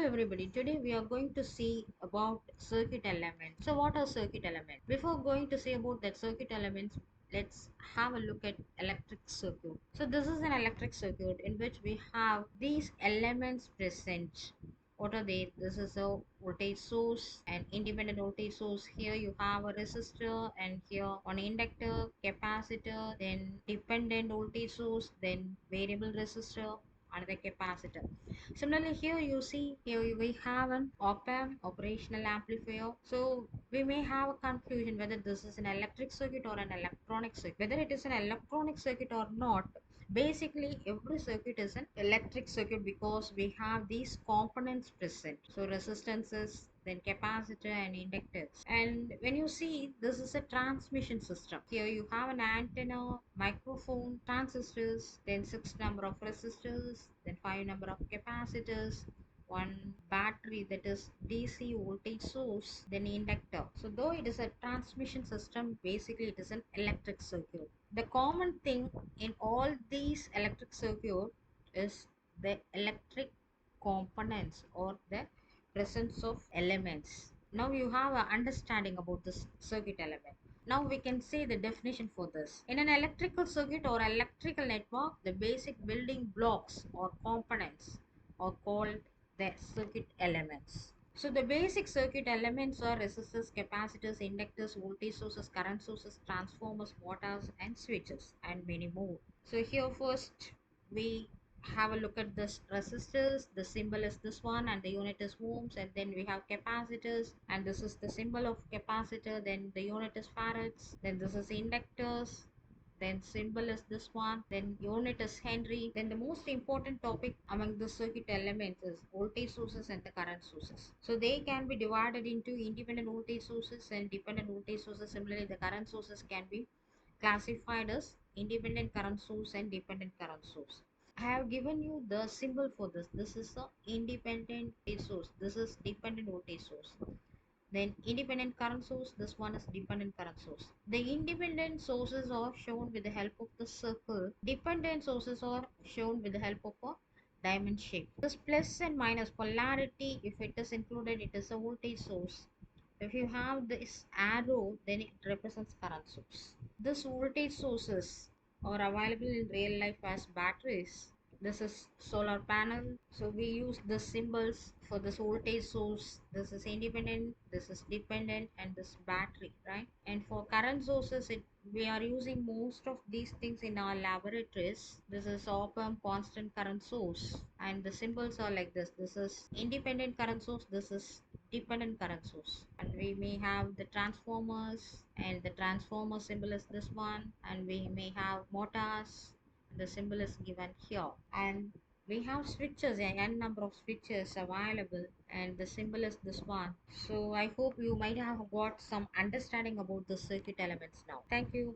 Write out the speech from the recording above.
everybody, today we are going to see about circuit elements. So what are circuit elements? Before going to see about that circuit elements, let's have a look at electric circuit. So this is an electric circuit in which we have these elements present. What are they? This is a voltage source and independent voltage source. Here you have a resistor, and here on inductor, capacitor, then dependent voltage source, then variable resistor, another capacitor. Similarly, here you see, here we have an op-amp, operational amplifier. So we may have a confusion whether this is an electric circuit or an electronic circuit. Whether it is an electronic circuit or not, basically every circuit is an electric circuit because we have these components present. So resistances, then capacitor and inductors. And when you see, this is a transmission system. Here you have an antenna, microphone, transistors, then 6 number of resistors, then 5 number of capacitors, one battery, that is DC voltage source, then inductor. So though it is a transmission system, basically it is an electric circuit. The common thing in all these electric circuit is the electric components or the presence of elements. Now you have an understanding about this circuit element. Now we can say the definition for this. In an electrical circuit or electrical network, the basic building blocks or components are called the circuit elements. So the basic circuit elements are resistors, capacitors, inductors, voltage sources, current sources, transformers, motors and switches, and many more. So here first we have a look at this resistors. The symbol is this one and the unit is ohms. And then we have capacitors, and this is the symbol of capacitor, then the unit is farads. Then this is inductors, then symbol is this one, then unit is henry. Then the most important topic among the circuit elements is voltage sources and the current sources. So they can be divided into independent voltage sources and dependent voltage sources. Similarly, the current sources can be classified as independent current source and dependent current source. I have given you the symbol for this. This is the independent voltage source, this is dependent voltage source. Then independent current source, this one is dependent current source. The independent sources are shown with the help of the circle. Dependent sources are shown with the help of a diamond shape. This plus and minus polarity, if it is included, it is a voltage source. If you have this arrow, then it represents current source. This voltage sources are available in real life as batteries. This is solar panel. So we use the symbols for this voltage source. This is independent, this is dependent, and this battery, right? And for current sources, we are using most of these things in our laboratories. This is op-amp constant current source, and the symbols are like this. This is independent current source, this is dependent current source. And we may have the transformers, and the transformer symbol is this one. And we may have motors, the symbol is given here. And we have switches, a n number of switches available, and the symbol is this one. So I hope you might have got some understanding about the circuit elements now. Thank you.